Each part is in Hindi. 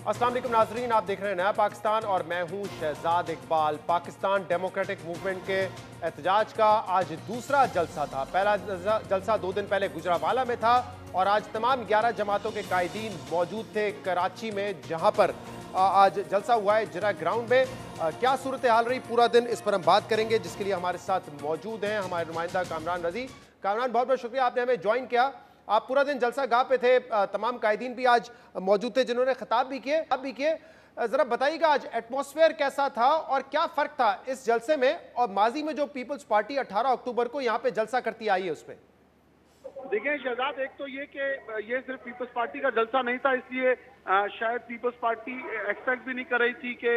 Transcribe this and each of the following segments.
अस्सलाम वालेकुम नाजरीन, आप देख रहे हैं नया पाकिस्तान और मैं हूं शहजाद इकबाल। पाकिस्तान डेमोक्रेटिक मूवमेंट के एहतजाज का आज दूसरा जलसा था। पहला जलसा 2 दिन पहले गुजरावाला में था और आज तमाम 11 जमातों के कायदीन मौजूद थे कराची में, जहां पर आज जलसा हुआ है जिरा ग्राउंड में। क्या सूरत हाल रही पूरा दिन, इस पर हम बात करेंगे, जिसके लिए हमारे साथ मौजूद हैं हमारे नुमाइंदा कामरान रजी। कामरान, बहुत बहुत शुक्रिया, आपने हमें ज्वाइन किया। आप पूरा दिन जलसा गाह पे थे, तमाम कायदीन भी आज मौजूद थे जिन्होंने खिताब भी किए। जरा बताइएगा आज एटमॉस्फेयर कैसा था और क्या फर्क था इस जलसे में और माजी में जो पीपल्स पार्टी 18 अक्टूबर को यहाँ पे जलसा करती आई है उस पर? देखिए शहजाद, एक तो ये कि ये सिर्फ पीपल्स पार्टी का जलसा नहीं था, इसलिए शायद पीपल्स पार्टी एक्सपेक्ट भी नहीं कर रही थी कि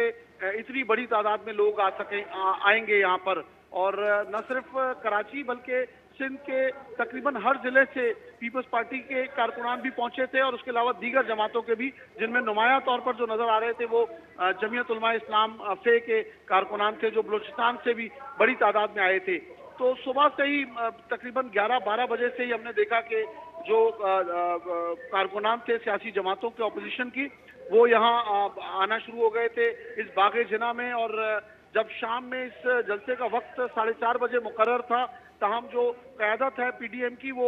इतनी बड़ी तादाद में लोग आएंगे यहाँ पर। और न सिर्फ कराची बल्कि सिंध के तकरीबन हर जिले से पीपल्स पार्टी के कारकुनान भी पहुंचे थे और उसके अलावा दीगर जमातों के भी, जिनमें नुमाया तौर पर जो नजर आ रहे थे वो जमीयत उलमा इस्लाम फे के कारकुनान थे, जो बलूचिस्तान से भी बड़ी तादाद में आए थे। तो सुबह से ही तकरीबन 11-12 बजे से ही हमने देखा कि जो कारकुनान थे सियासी जमातों के ऑपोजिशन की, वो यहाँ आना शुरू हो गए थे इस बागे जिना में। और जब शाम में इस जलसे का वक्त 4:30 बजे मुकर्रर था, तहम जो क़यादत है पीडीएम की वो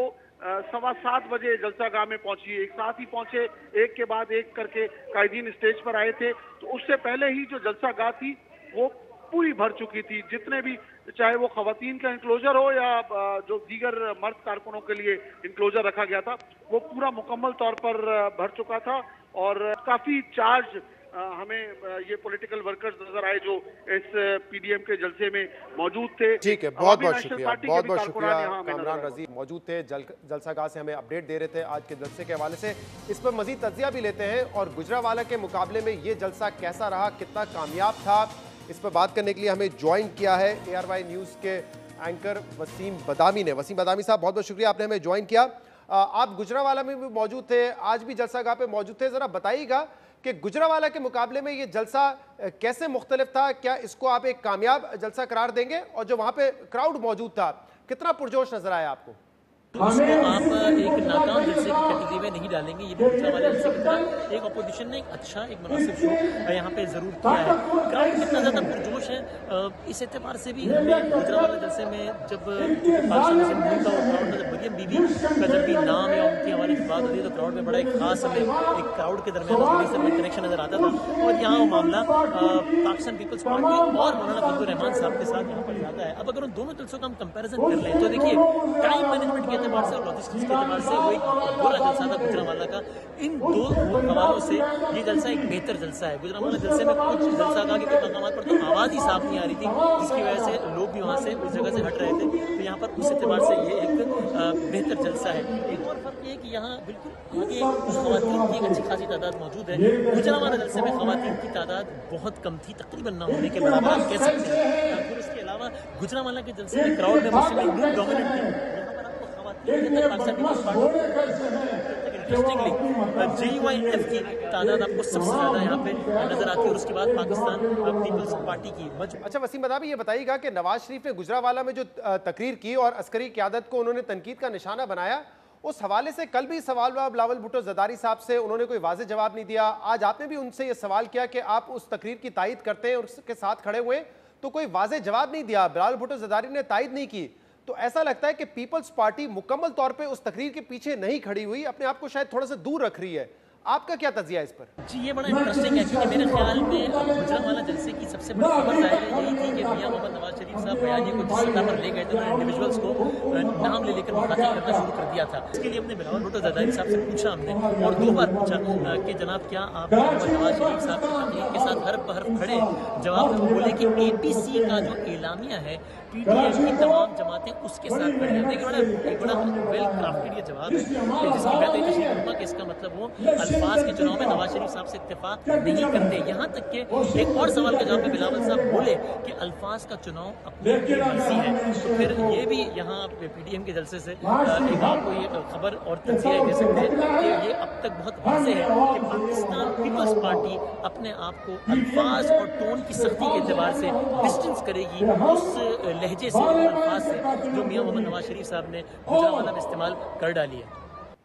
7:15 बजे जलसागाह में पहुंची। एक साथ ही पहुंचे, एक के बाद एक करके कायदीन स्टेज पर आए थे। तो उससे पहले ही जो जलसागाह थी वो पूरी भर चुकी थी। जितने भी, चाहे वो खवातीन का इंक्लोजर हो या जो दीगर मर्द कारकुनों के लिए इंक्लोजर रखा गया था, वो पूरा मुकम्मल तौर पर भर चुका था। और काफी चार्ज हमें ये पॉलिटिकल वर्कर्स नजर आए जो इस पीडीएम के जलसे में मौजूद थे। ठीक है, बहुत बहुत शुक्रिया कामरान रजी मौजूद थे, जलसागाह से हमें अपडेट दे रहे थे आज के जलसे के हवाले से। इस पर मजीद तज्जिया भी लेते हैं और गुजरावाला के मुकाबले में ये जलसा कैसा रहा, कितना कामयाब था, इस पर बात करने के लिए हमें ज्वाइन किया है ARY न्यूज़ के एंकर वसीम बदामी ने। वसीम बदामी साहब, बहुत बहुत शुक्रिया, आपने हमें ज्वाइन किया। आप गुजरावाला में भी मौजूद थे, आज भी जलसागाह पे मौजूद थे। ज़रा बताइएगा कि गुजरावाला के मुकाबले में ये जलसा कैसे मुख्तलिफ था, क्या इसको आप एक कामयाब जलसा करार देंगे? और जो वहाँ पे क्राउड मौजूद था, कितना पुरजोश नजर आया आपको? तो इसको आप एक नाकाम जलसे की कैटेगरी में नहीं डालेंगे। ये गुजरावाला जलसे की तरह एक अपोजिशन ने एक अच्छा, एक मुनासिब शो यहाँ पे जरूर किया है। क्राउड कितना ज़्यादा पुरजोश है इस एतबार से भी हमें गुजरावाला जलसे में जब पाकिस्तान से मूल का क्राउड नजर, मरियम बीबी का जब भी नाम या उनके हवाले से बात होती है तो क्राउड में बड़ा एक खास हमें एक क्राउड के दरमियान बड़ी से कनेक्शन नजर आता था। और यहाँ वो मामला पाकिस्तान पीपल्स पार्टी और मौलाना फजलुर रहमान साहब के साथ यहाँ पर ज़्यादा है। अब अगर उन दोनों जलसों का हम कंपेरिजन कर लें तो देखिए, टाइम मैनेजमेंट के एतबार से और लॉजिस्टिक्स के एतबार से वो एक बुरा जलसा था गुजरावाला का। इन दो हवालों से ये जलसा एक बेहतर जलसा है। गुजरावाला जलसे में कुछ जलसागाह के कुछ मकामात पर तो आवाज़ ही साफ नहीं आ रही थी, जिसकी वजह से लोग भी वहाँ से उस जगह से हट रहे थे। तो यहाँ पर उस एतबार से ये एक बेहतर जलसा है। एक और फर्क ये है कि यहाँ बिल्कुल आगे खवातीन की एक अच्छी खासी तादाद मौजूद है। गुजरावाला जलसे में खवातीन की तादाद बहुत कम थी, तकरीबन ना होने के बराबर आप कह सकते हैं। फिर उसके अलावा गुजरावाला के जलसे में क्राउड में मुस्लिम लीग डोमिनेंट थी। JUIF की तादाद आपको सबसे ज्यादा यहाँ पे नजर आती है और उसके बाद पाकिस्तान पीपल्स पार्टी की। अच्छा वसीम बदामी, ये बताइएगा कि नवाज शरीफ ने गुजरावाला में जो तकरीर की और अस्करी क़यादत को उन्होंने तनकीद का निशाना बनाया, उस हवाले से कल भी सवाल हुआ बिलावल भुट्टो ज़रदारी साहब से, उन्होंने कोई वाज़ेह जवाब नहीं दिया। आज आपने भी उनसे ये सवाल किया कि आप उस तकरीर की तायद करते हैं और उसके साथ खड़े हुए, तो कोई वाज़ेह जवाब नहीं दिया, बिलावल भुट्टो ज़रदारी ने तायद नहीं की। तो ऐसा लगता है कि पीपल्स पार्टी मुकम्मल तौर पे उस तकरीर के पीछे नहीं खड़ी हुई, अपने आप को शायद थोड़ा सा दूर रख रही है। आपका क्या तजिया इस पर? जी, ये बड़ा इंटरेस्टिंग है क्योंकि मेरे ख्याल में गुजरावाला जलसे की सबसे बड़ी खबर ज़ाहिर यही थी कि मियां मोहम्मद नवाज शरीफ साहब बयानी को जिस सतह पर ले गए थे, उन्होंने इंडिविजुअल्स को नाम ले लेकर मुखातिब करना शुरू कर दिया था। इसके लिए हमने बिलावल भुट्टो ज़रदारी साहब से पूछा, हमने और 2 बार पूछा कि जनाब क्या आप मोहम्मद नवाज शरीफ साहब की तकरीर के साथ हर्फ बहर्फ खड़े? जवाब में वो बोले कि APC का जो एलामिया है, PDM की तमाम जमातें उसके साथ खड़ी हैं। देखिए, एक बड़ा वेल क्राफ्टेड ये जवाब है जिसकी बेहतरी तशरीह करूँगा कि इसका मतलब वो अल्फाज के चुनाव में नवाज शरीफ साहब से इत्तेफाक नहीं करते। यहाँ तक कि एक और सवाल के जवाब में बिलावल साहब बोले कि अल्फाज का चुनाव अपनी मर्जी है। तो फिर ये भी यहाँ PDM के जलसे से एक आपको ये खबर और तजिया दे सकते हैं कि ये अब तक बहुत वाज़ेह है कि पाकिस्तान पीपल्स पार्टी अपने आप को अल्फाज और टोन की सख्ती के एतबार से डिस्टेंस करेगी उस लहजे से, अल्फाज से जो मियां मोहम्मद नवाज शरीफ साहब ने गुजरावाला में इस्तेमाल कर डाली है।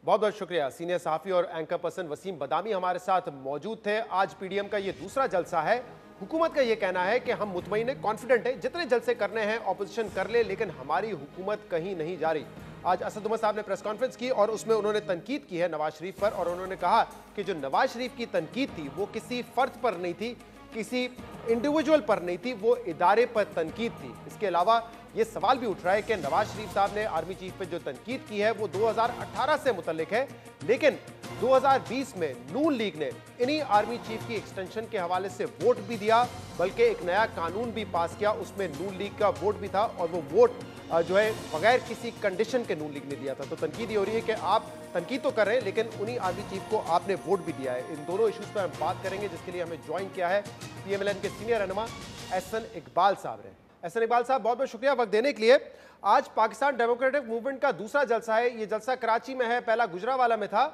बहुत बहुत शुक्रिया। सीनियर सहाफ़ी और एंकर पर्सन वसीम बदामी हमारे साथ मौजूद थे। आज पीडीएम का ये दूसरा जलसा है। हुकूमत का ये कहना है कि हम मुतमईन हैं, कॉन्फिडेंट हैं, जितने जलसे करने हैं ऑपोजिशन कर ले, लेकिन हमारी हुकूमत कहीं नहीं जा रही। आज असद उमर साहब ने प्रेस कॉन्फ्रेंस की और उसमें उन्होंने तनकीद की है नवाज शरीफ पर, और उन्होंने कहा कि जो नवाज शरीफ की तनकीद थी वो किसी फर्द पर नहीं थी, किसी इंडिविजुअल पर नहीं थी, वो इदारे पर तनकीद थी। इसके अलावा ये सवाल भी उठ रहा है कि नवाज शरीफ साहब ने आर्मी चीफ पे जो तनकीद की है वो 2018 से मुतल्लिक है, लेकिन 2020 में नून लीग ने इन्हीं आर्मी चीफ की एक्सटेंशन के हवाले से वोट भी दिया, बल्कि एक नया कानून भी पास किया, उसमें नून लीग का वोट भी था, और वो वोट जो है बगैर किसी कंडीशन के नून लीग ने दिया था। तो तनकीद ये हो रही है कि आप तनकीद तो कर रहे हैं, लेकिन उन्हीं आर्मी चीफ को आपने वोट भी दिया है। इन दोनों इशूज़ पर हम बात करेंगे, जिसके लिए हमें ज्वाइन किया है पीएमएलएन के सीनियर रहनुमा एहसन इकबाल साहब ने। एहसन इकबाल साहब, बहुत बहुत शुक्रिया वक्त देने के लिए। आज पाकिस्तान डेमोक्रेटिक मूवमेंट का दूसरा जलसा है। ये जलसा कराची में है, पहला गुजरावाला में था।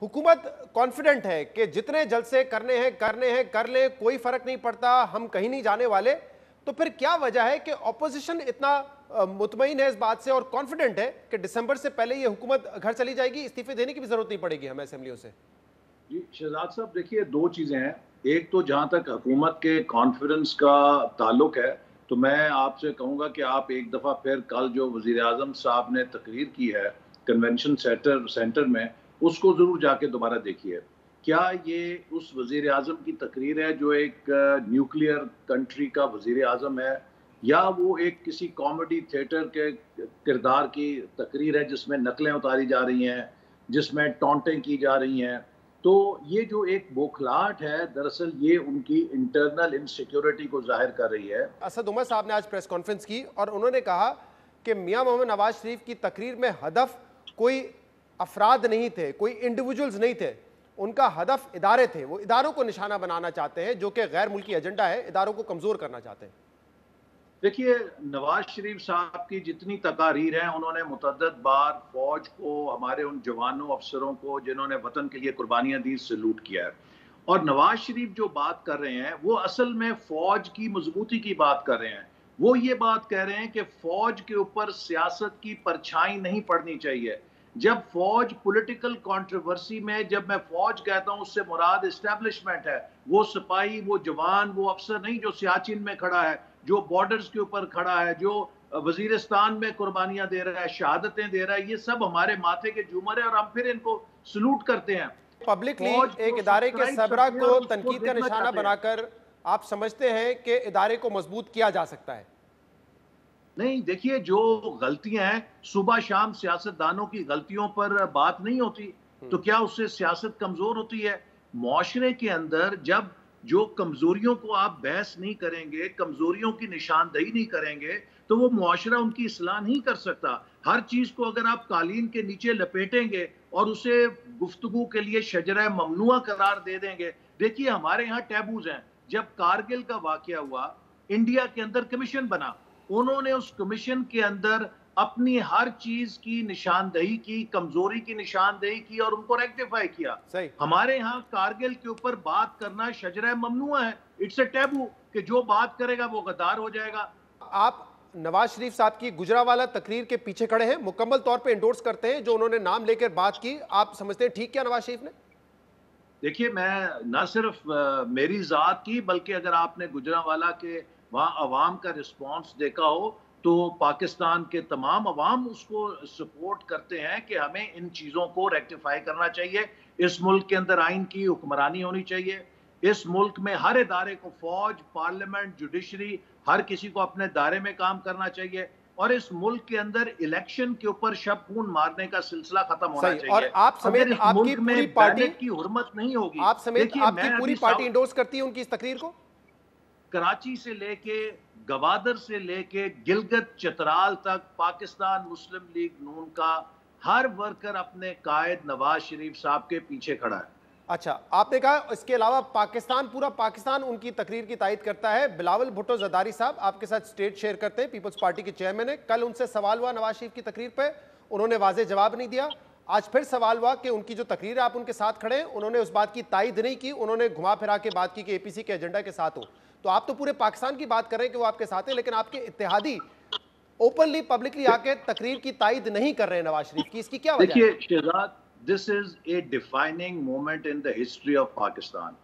हुकूमत कॉन्फिडेंट है कि जितने जलसे करने हैं कर लें, कोई फर्क नहीं पड़ता, हम कहीं नहीं जाने वाले। तो फिर क्या वजह है कि ऑपोजिशन इतना मुतमईन है इस बात से और कॉन्फिडेंट है कि दिसंबर से पहले ये हुकूमत घर चली जाएगी, इस्तीफे देने की भी जरूरत नहीं पड़ेगी हमें असेंबलियों से? जी शहजाद साहब, देखिए दो चीज़ें हैं। एक तो जहाँ तक हुकूमत के कॉन्फिडेंस का ताल्लुक है, तो मैं आपसे कहूँगा कि आप एक दफ़ा फिर कल जो वज़ीर आज़म साहब ने तकरीर की है कन्वेंशन सेंटर में, उसको ज़रूर जाके दोबारा देखिए। क्या ये उस वज़ीर आज़म की तकरीर है जो एक न्यूक्लियर कंट्री का वज़ीर आज़म है, या वो एक किसी कॉमेडी थिएटर के किरदार की तकरीर है जिसमें नकलें उतारी जा रही हैं, जिसमें टॉन्टें की जा रही हैं? तो ये जो एक बौखलाहट है, दरअसल ये उनकी इंटरनल इनसिक्योरिटी को जाहिर कर रही है। असद उमर साहब ने आज प्रेस कॉन्फ्रेंस की और उन्होंने कहा कि मियां मोहम्मद नवाज शरीफ की तकरीर में हदफ कोई अफराद नहीं थे, कोई इंडिविजुअल्स नहीं थे, उनका हदफ इदारे थे। वो इदारों को निशाना बनाना चाहते हैं, जो कि गैर मुल्की एजेंडा है, इदारों को कमजोर करना चाहते हैं। देखिए, नवाज शरीफ साहब की जितनी तकारीर हैं, उन्होंने मुतअद्दिद बार फौज को, हमारे उन जवानों अफसरों को जिन्होंने वतन के लिए कुर्बानियां दी, सैल्यूट किया है। और नवाज शरीफ जो बात कर रहे हैं वो असल में फौज की मजबूती की बात कर रहे हैं। वो ये बात कह रहे हैं कि फौज के ऊपर सियासत की परछाई नहीं पड़नी चाहिए। जब फौज पॉलिटिकल कंट्रोवर्सी में, जब मैं फौज कहता हूं उससे मुराद एस्टेब्लिशमेंट है, वो सिपाही, वो जवान, वो अफसर नहीं जो सियाचिन में खड़ा है, जो बॉर्डर्स के ऊपर खड़ा है, जो वजीरिस्तान में कुर्बानियां दे रहा है, शहादतें दे रहा है, ये सब हमारे माथे के झूमर है और हम फिर इनको सलूट करते हैं। पब्लिकली एक इदारे के सरबराह को तनकीद का निशाना बनाकर आप समझते हैं कि इदारे को मजबूत किया जा सकता है? नहीं, देखिए जो गलतियां हैं, सुबह शाम सियासतदानों की गलतियों पर बात नहीं होती, तो क्या उससे सियासत कमजोर होती है? मुआशरे के अंदर जब जो कमजोरियों को आप बहस नहीं करेंगे, कमजोरियों की निशानदही नहीं करेंगे, तो वो मुआशरा उनकी इस्लाह नहीं कर सकता। हर चीज को अगर आप कालीन के नीचे लपेटेंगे और उसे गुफ्तगू के लिए शजरा ममनुआ करार दे देंगे। देखिए, हमारे यहाँ टैबूज हैं। जब कारगिल का वाकया हुआ, इंडिया के अंदर कमीशन बना, उन्होंने उस कमीशन के अंदर अपनी हर चीज की निशानदही की, कमजोरी की निशानदही की और उनको रेक्टिफाई किया। सही। हमारे यहाँ कारगिल के ऊपर बात करना शजरा ममनुआ है, इट्स अ टैबू, कि जो बात करेगा वो गद्दार हो जाएगा। आप नवाज शरीफ साहब की गुजरावाला तकरीर के पीछे खड़े हैं, मुकम्मल तौर पे इंडोर्स करते हैं जो उन्होंने नाम लेकर बात की? आप समझते हैं ठीक किया नवाज शरीफ ने? देखिए, मैं ना सिर्फ मेरी जात की, बल्कि अगर आपने गुजरावाला के वहाँ अवाम का रिस्पॉन्स देखा हो, तो पाकिस्तान के तमाम अवाम उसको सपोर्ट करते हैं कि हमें इन चीज़ों को रेक्टिफाई करना चाहिए। इस मुल्क के अंदर आइन की हुक्मरानी होनी चाहिए। इस मुल्क में हर इदारे को, फौज, पार्लियामेंट, जुडिशरी, हर किसी को अपने दायरे में काम करना चाहिए। और इस मुल्क के अंदर इलेक्शन के ऊपर शब खून मारने का सिलसिला खत्म होना चाहिए। और आप समेत आपकी पूरी पार्टी की हुर्मत नहीं होगी। आप समेत आपकी पूरी पार्टी इंडोर्स करती है उनकी इस तकरीर को? कराची से लेके गवादर से लेके गिलगित चतराल तक पाकिस्तान मुस्लिम लीग नून का हर वर्कर अपने कायद नवाज शरीफ साहब के पीछे खड़ा है। अच्छा, आपने कहा इसके अलावा पाकिस्तान, पूरा पाकिस्तान उनकी तकरीर की तायद करता है। बिलावल भुट्टो जरदारी साहब आपके साथ स्टेज शेयर करते हैं, पीपल्स पार्टी के चेयरमैन है। कल उनसे सवाल हुआ नवाज शरीफ की तकरीर पे, उन्होंने वाज़े जवाब नहीं दिया। आज फिर सवाल हुआ कि उनकी जो तकरीर है आप उनके साथ खड़े हैं, उन्होंने उस बात की तायद नहीं की, उन्होंने घुमा फिरा के बात की कि एपीसी के एजेंडा के साथ हो। तो आप तो पूरे पाकिस्तान की बात कर रहे हैं कि वो आपके साथ है, लेकिन आपके इत्तेहादी ओपनली पब्लिकली आके तकरीर की तायद नहीं कर रहे हैं नवाज शरीफ की, इसकी क्या वजह है? देखिए this is a defining moment in the history of Pakistan.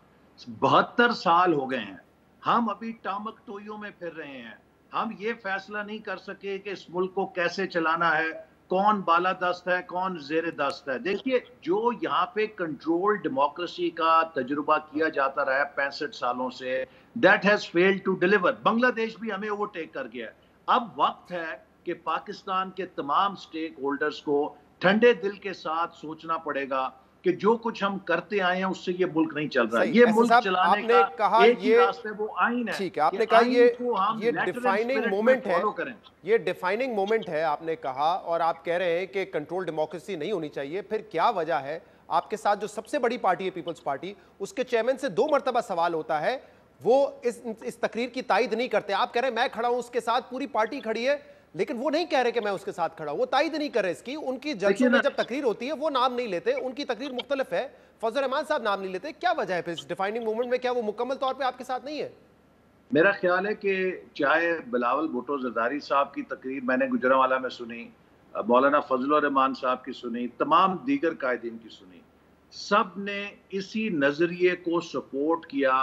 72 साल हो गए हैं, हम अभी टामक टोइयों में फिर रहे हैं। हम ये फैसला नहीं कर सके कि इस मुल्क को कैसे चलाना है, कौन बालादस्त है, कौन जेर दस्त है। देखिए, जो यहाँ पे कंट्रोल डेमोक्रेसी का तजुर्बा किया जाता रहा है 65 सालों से, that has failed to deliver. Bangladesh भी हमें ओवरटेक कर गया है। अब वक्त है कि पाकिस्तान के तमाम स्टेक होल्डर्स को ठंडे दिल के साथ सोचना पड़ेगा कि जो कुछ हम करते आए हैं उससे ये मुल्क नहीं चल रहा है। ये मुल्क चलाने का कहा एक ही रास्ता है, वो आईन है। ठीक है, आपने कहा ये डिफाइनिंग मोमेंट है, ये डिफाइनिंग मोमेंट है आपने कहा, और आप कह रहे हैं कि कंट्रोल डेमोक्रेसी नहीं होनी चाहिए। फिर क्या वजह है आपके साथ जो सबसे बड़ी पार्टी है पीपल्स पार्टी, उसके चेयरमैन से 2 मरतबा सवाल होता है, वो इस तकरीर की तायद नहीं करते। आप कह रहे हैं मैं खड़ा हूं उसके साथ, पूरी पार्टी खड़ी है, लेकिन वो नहीं कह रहे कि मैं उसके साथ खड़ा हूं, वो तायद नहीं कर रहे इसकी। उनकी जलसों में जब तकरीर होती है वो नाम नहीं लेते, उनकी तकरीर मुख्तलिफ है, फजल रहमान साहब नाम नहीं लेते। क्या वजह है फिर इस डिफाइनिंग मूवमेंट में? क्या वो मुकम्मल तौर पे आपके साथ नहीं है? मेरा ख्याल है कि चाहे बिलावल भुट्टो जरदारी साहब की तकरीर मैंने गुजरांवाला में सुनी, मौलाना फजल रहमान साहब की सुनी, तमाम दीगर कायदीन की सुनी, सब ने इसी नजरिए को सपोर्ट किया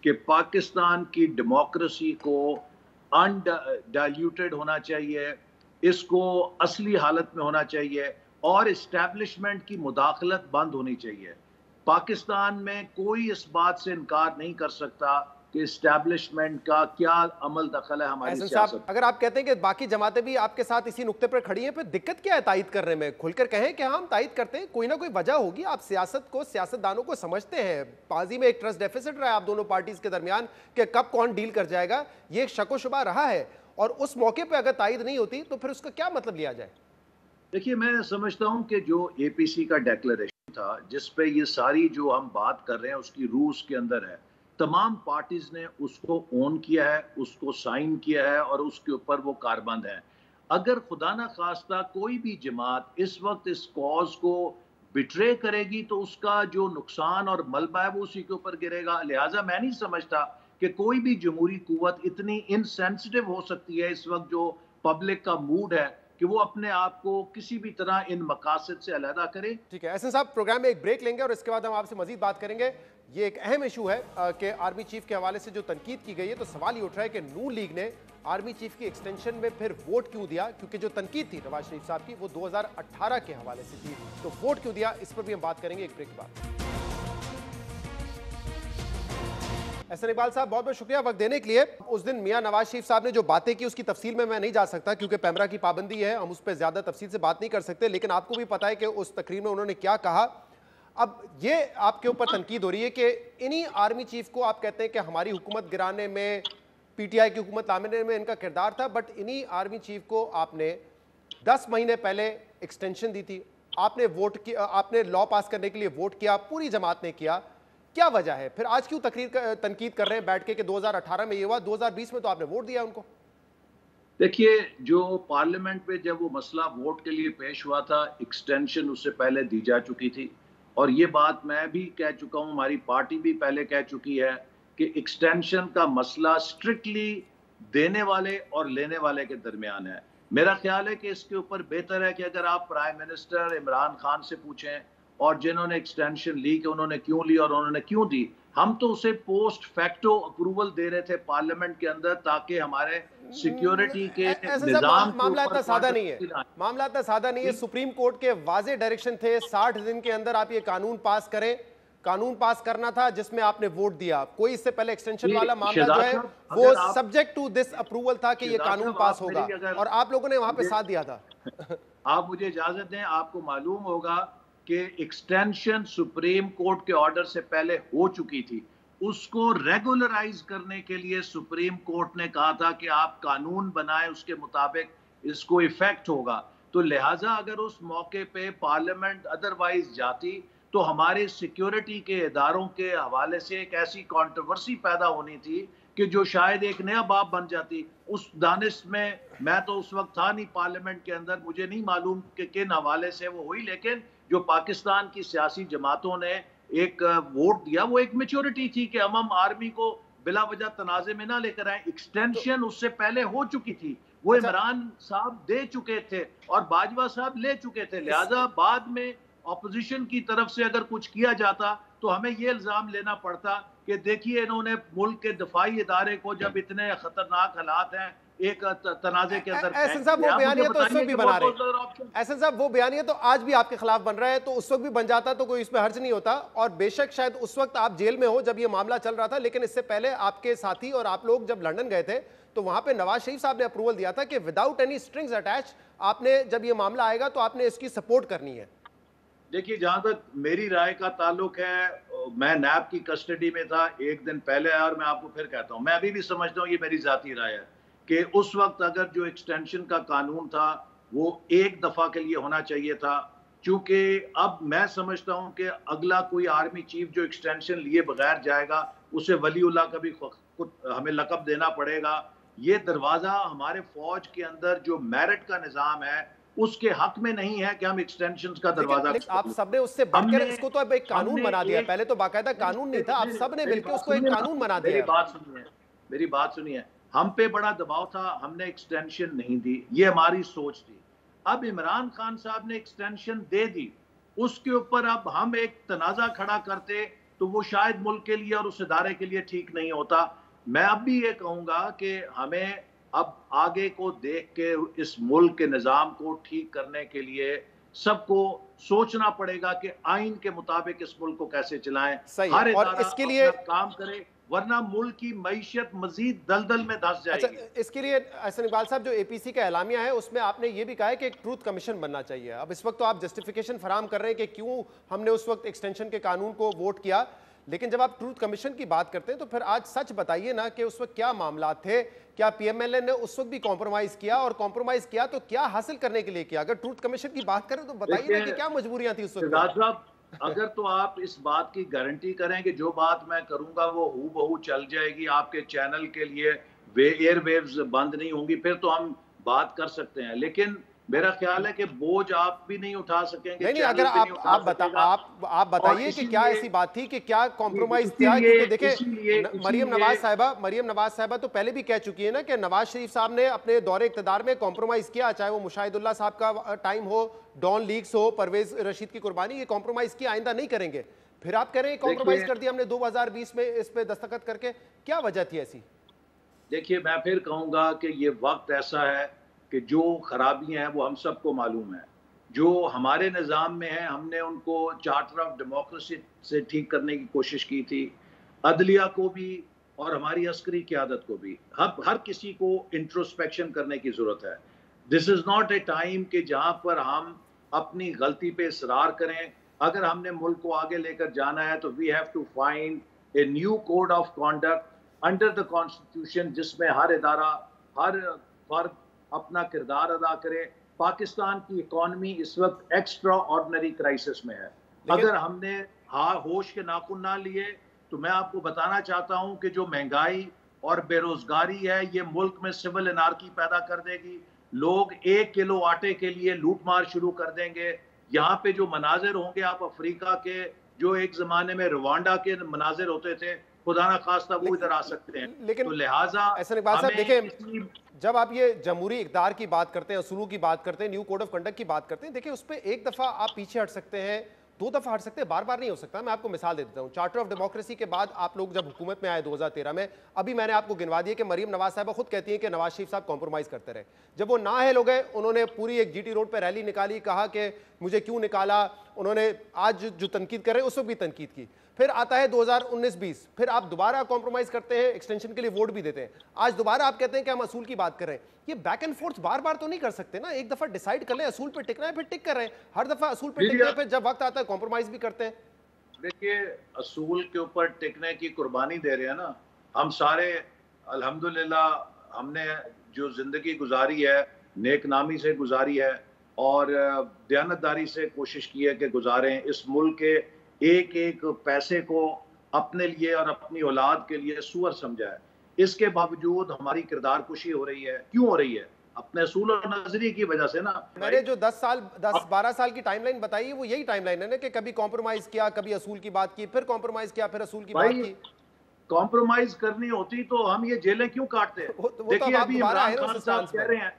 कि पाकिस्तान की डेमोक्रेसी को अनडाइल्यूटेड होना चाहिए, इसको असली हालत में होना चाहिए और इस्टेब्लिशमेंट की मुदाखलत बंद होनी चाहिए। पाकिस्तान में कोई इस बात से इनकार नहीं कर सकता कि इस्टेब्लिशमेंट का क्या अमल दखल है हमारी सियासत। अगर आप कहते हैं कि बाकी जमातें भी आपके साथ इसी नुक्ते पर खड़ी हैं, फिर दिक्कत क्या है तायद करने में? खुलकर कहें कि हम तायद करते हैं, कोई ना कोई वजह होगी। आप सियासत को, सियासतदानों को समझते हैं। पाजी में एक ट्रस्ट डेफिसिट रहा है आप दोनों पार्टीज के दरमियान कि कब कौन डील कर जाएगा, ये एक शक व शुबा रहा है, और उस मौके पर अगर तायद नहीं होती तो फिर उसका क्या मतलब लिया जाए? देखिए, मैं समझता हूं कि जो एपीसी का डिक्लेरेशन था, जिस पे ये सारी जो हम बात कर रहे हैं उसकी रूह उसके अंदर है, तमाम पार्टीज ने उसको ओन किया है, उसको साइन किया है और उसके ऊपर वो कारबंद है। अगर खुदा ना खास्ता कोई भी जमात इस वक्त इस कॉज को बिट्रे करेगी तो उसका जो नुकसान और मलबा है वो उसी के ऊपर गिरेगा। लिहाजा मैं नहीं समझता कि कोई भी जमहूरी कुव्वत इतनी इनसेंसिटिव हो सकती है इस वक्त जो पब्लिक का मूड है कि वो अपने आप को किसी भी तरह इन मकासद से अलहदा करे। ठीक है एहसन साहब, प्रोग्राम में एक ब्रेक लेंगे और इसके बाद हम आपसे मजीद बात करेंगे। ये एक अहम इशू है कि आर्मी चीफ के हवाले से जो तनकीद की गई है, तो सवाल ये उठ रहा है कि नून लीग ने आर्मी चीफ की एक्सटेंशन में फिर वोट क्यों दिया? क्योंकि जो तनकीद थी नवाज शरीफ साहब की वो 2018 के हवाले से थी, तो वोट क्यों दिया, इस पर भी हम बात करेंगे एक ब्रेक के बाद। एहसन इकबाल साहब, बहुत बहुत शुक्रिया वक्त देने के लिए। उस दिन मियां नवाज शरीफ साहब ने जो बातें की उसकी तफसील में मैं नहीं जा सकता क्योंकि पैमरा की पाबंदी है, हम उस पर ज्यादा तफसील से बात नहीं कर सकते, लेकिन आपको भी पता है कि उस तकरीर में उन्होंने क्या कहा। अब ये आपके ऊपर तनकीद हो रही है कि इन्हीं आर्मी चीफ को आप कहते हैं कि हमारी हुकूमत गिराने में, पीटीआई की हुकूमत लाने में इनका किरदार था, बट इन्हीं आर्मी चीफ को आपने 10 महीने पहले एक्सटेंशन दी थी, आपने वोट किया, आपने लॉ पास करने के लिए वोट किया, पूरी जमात ने किया। क्या वजह है फिर आज क्यों तनकीद कर रहे हैं बैठ के कि 2018 में ये हुआ, 2020 में तो आपने वोट दिया उनको? देखिए, जो पार्लियामेंट में जब वो मसला वोट के लिए पेश हुआ था, एक्सटेंशन उससे पहले दी जा चुकी थी और ये बात मैं भी कह चुका हूं, हमारी पार्टी भी पहले कह चुकी है कि एक्सटेंशन का मसला स्ट्रिक्टली देने वाले और लेने वाले के दरमियान है। मेरा ख्याल है कि इसके ऊपर बेहतर है कि अगर आप प्राइम मिनिस्टर इमरान खान से पूछें और जिन्होंने एक्सटेंशन ली कि उन्होंने क्यों ली और उन्होंने क्यों दी, हम तो उसे पोस्ट फैक्टो अप्रूवल दे रहे थे पार्लियामेंट के अंदर ताकि हमारे सिक्योरिटी के निजाम मामला इतना सादा नहीं है, मामला इतना सादा नहीं है। सुप्रीम कोर्ट के वाजे डायरेक्शन थे 60 दिन के अंदर आप ये कानून पास करें, कानून पास करना था जिसमें आपने वोट दिया। कोई इससे पहले एक्सटेंशन वाला मामला जो है वो सब्जेक्ट टू दिस अप्रूवल था कि ये कानून पास होगा और आप लोगों ने वहां पे साथ दिया था। आप मुझे इजाजत दें, आपको मालूम होगा कि एक्सटेंशन सुप्रीम कोर्ट के ऑर्डर से पहले हो चुकी थी, उसको रेगुलराइज करने के लिए सुप्रीम कोर्ट ने कहा था कि आप कानून बनाएं, उसके मुताबिक इसको इफेक्ट होगा। तो लिहाजा अगर उस मौके पे पार्लियामेंट अदरवाइज जाती तो हमारे सिक्योरिटी के इदारों के हवाले से एक ऐसी कंट्रोवर्सी पैदा होनी थी कि जो शायद एक नया बाब बन जाती। उस दानिश में मैं तो उस वक्त था नहीं पार्लियामेंट के अंदर, मुझे नहीं मालूम कि किन हवाले से वो हुई, लेकिन जो पाकिस्तान की सियासी जमातों ने एक वोट दिया वो एक मैच्योरिटी थी कि हम आर्मी को बिला वजह तनाजे में ना लेकर आए। एक्सटेंशन उससे पहले हो चुकी थी, वो इमरान साहब दे चुके थे और बाजवा साहब ले चुके थे, लिहाजा बाद में ऑपोजिशन की तरफ से अगर कुछ किया जाता तो हमें ये इल्जाम लेना पड़ता कि देखिए इन्होंने मुल्क के दफाई इदारे को जब इतने खतरनाक हालात हैं एक तनाजे के अंदर एहसन साहब वो बयानिया तो उस वक्त भी बना रहे हैं, एहसन साहब वो बयानिया तो आज भी आपके खिलाफ बन रहा है, तो उस वक्त भी बन जाता तो कोई इसमें हर्ज नहीं होता। और बेशक शायद उस वक्त आप जेल में हो जब ये मामला चल रहा था, लेकिन इससे पहले आपके साथी और आप लोग जब लंदन गए थे तो वहां पे नवाज शरीफ साहब ने अप्रूवल दिया था कि विदाउट एनी स्ट्रिंग्स अटैच आपने जब ये मामला आएगा तो आपने इसकी सपोर्ट करनी है। देखिए जहां तक मेरी राय का ताल्लुक है, मैं नैब की कस्टडी में था एक दिन पहले, और मैं आपको फिर कहता हूं मैं अभी भी समझता हूं, ये मेरी जाती राय है कि उस वक्त अगर जो एक्सटेंशन का कानून था वो एक दफा के लिए होना चाहिए था, क्योंकि अब मैं समझता हूं कि अगला कोई आर्मी चीफ जो एक्सटेंशन लिए बगैर जाएगा उसे वलीउल्लाह का भी हमें लकब देना पड़ेगा। ये दरवाजा हमारे फौज के अंदर जो मेरिट का निजाम है उसके हक में नहीं है कि हम एक्सटेंशन का दरवाजा। आप सबने उससे बढ़कर इसको तो अब एक कानून बना दिया, पहले तो बाकायदा कानून नहीं था, आप सबने मिलकर उसको एक कानून बना दिया। मेरी बात सुनिए, हम पे बड़ा दबाव था, हमने एक्सटेंशन नहीं दी, ये हमारी सोच थी। अब इमरान खान साहब ने एक्सटेंशन दे दी, उसके ऊपर अब हम एक तनाजा खड़ा करते तो वो शायद मुल्क के लिए और उस इदारे के लिए ठीक नहीं होता। मैं अब भी ये कहूंगा कि हमें अब आगे को देख के इस मुल्क के निजाम को ठीक करने के लिए सबको सोचना पड़ेगा कि आइन के मुताबिक इस मुल्क को कैसे चलाएं, हर और इसके लिए काम करे, वरना मुल्क की मईशत मजीद दलदल में धंस जाएगी। अच्छा, इसके लिए एहसन इकबाल साहब जो एपीसी का एलामिया है उसमें आपने ये भी कहा है कि एक ट्रूथ कमीशन बनना चाहिए। अब इस वक्त तो आप जस्टिफिकेशन फराम कर रहे हैं कि क्यों हमने उस वक्त एक्सटेंशन के कानून को वोट किया, लेकिन जब आप ट्रूथ कमीशन की बात करते हैं तो फिर आज सच बताइए ना कि उस वक्त क्या मामला थे, क्या पीएमएलएन ने उस वक्त भी कॉम्प्रोमाइज किया, और कॉम्प्रोमाइज किया तो क्या हासिल करने के लिए किया? अगर ट्रूथ कमीशन की बात करें तो बताइए ना कि क्या मजबूरियां थी उस वक्त। अगर तो आप इस बात की गारंटी करें कि जो बात मैं करूंगा वो हूबहू चल जाएगी आपके चैनल के लिए, वे एयरवेव्स बंद नहीं होंगी, फिर तो हम बात कर सकते हैं, लेकिन मेरा ख्याल है कि बोझ आप भी नहीं उठा सकेंगे। नहीं, अगर आप बताइए कि क्या ऐसी बात थी कि क्या कॉम्प्रोमाइज किया, क्योंकि देखिए मरियम नवाज साहिबा तो पहले भी कह चुकी है ना कि नवाज शरीफ साहब ने अपने दौरे इक़्तिदार में कॉम्प्रोमाइज किया, चाहे वो मुशाहिदुल्लाह साहब का टाइम हो, डॉन लीग्स हो, परवेज रशीद की कुर्बानी, ये कॉम्प्रोमाइज किया, आइंदा नहीं करेंगे। फिर आप कह रहे हैं कॉम्प्रोमाइज कर दिया हमने 2020 में इस पे दस्तखत करके, क्या वजह थी ऐसी? देखिए मैं फिर कहूंगा कि ये वक्त ऐसा है कि जो खराबियां हैं वो हम सबको मालूम है, जो हमारे निज़ाम में है हमने उनको चार्टर ऑफ डेमोक्रेसी से ठीक करने की कोशिश की थी, अदलिया को भी और हमारी अस्करी क़यादत को भी। हर किसी को इंट्रोस्पेक्शन करने की ज़रूरत है। This is not a time कि जहाँ पर हम अपनी गलती पे इसरार करें। अगर हमने मुल्क को आगे लेकर जाना है तो we have to find a new code of conduct under the constitution, जिसमें हर इदारा, हर फर्द अपना किरदार अदा करे। पाकिस्तान की इकॉनमी इस वक्त एक्स्ट्रा ऑर्डिनरी क्राइसिस में है। अगर हमने होश के नाखून ना लिए तो मैं आपको बताना चाहता हूं कि जो महंगाई और बेरोजगारी है ये मुल्क में सिविल एनार्की पैदा कर देगी। लोग 1 किलो आटे के लिए लूटमार शुरू कर देंगे। यहाँ पे जो मनाजिर होंगे, आप अफ्रीका के जो एक जमाने में रवांडा के मनाजिर होते थे, खुदा ना खास्ता वो इधर आ सकते हैं। लेकिन तो लिहाजा ऐसा इकबाल साहब देखिए, जब आप ये जमहूरी इक़्तिदार की बात करते हैं, असूलों की बात करते हैं, न्यू कोड ऑफ कंडक्ट की बात करते हैं, देखिए उस पर एक दफ़ा आप पीछे हट सकते हैं, 2 दफ़ा हट सकते हैं, बार बार नहीं हो सकता। मैं आपको मिसाल दे देता हूँ। चार्टर ऑफ डेमोक्रेसी के बाद आप लोग जब हुकूमत में आए 2013 में, अभी मैंने आपको गिनवा दिया कि मरियम नवाज साहिबा खुद कहती हैं कि नवाज शरीफ साहब कॉम्प्रोमाइज़ करते रहे। जब वो नाअहल हो गए, उन्होंने पूरी एक जीटी रोड पर रैली निकाली, कहा कि मुझे क्यों निकाला। उन्होंने आज जो तनकीद कर रहे हैं उस वक्त भी तनकीद की। फिर आता है 2019-20, फिर आप दोबारा कॉम्प्रोमाइज करते हैं, एक्सटेंशन के लिए वोट भी देते हैं। आज दोबारा आप कहते हैं कि हम असूल की बात कर रहे हैं। ये बैक एंड फोर्थ बार बार तो नहीं कर सकते ना। एक दफा डिसाइड कर लें असूल पे टिकना है, फिर टिक कर रहे हैं। हर दफा असूल पे टिकने पे जब वक्त आता है कॉम्प्रोमाइज भी करते हैं। देखिए असूल के ऊपर टिकने की कुर्बानी दे रहे हैं ना हम सारे। अल्हम्दुलिल्लाह हमने जो जिंदगी गुजारी है नेकनामी से गुजारी है और दयानतदारी से कोशिश की है कि गुजारें। इस मुल्क के एक एक पैसे को अपने लिए और अपनी औलाद के लिए सुअर समझा है। इसके बावजूद हमारी किरदार कुशी हो रही है। क्यों हो रही है? अपने असूल और नजरिए की वजह से ना। मैंने जो 10-12 साल की टाइमलाइन बताई वो यही टाइमलाइन है ना कि कभी कॉम्प्रोमाइज किया, कभी असूल की बात की, फिर कॉम्प्रोमाइज किया, फिर असूल की बात की। कॉम्प्रोमाइज करनी होती तो हम ये जेलें क्यों काटते? देखिए अभी इमरान खान साहब कह रहे हैं,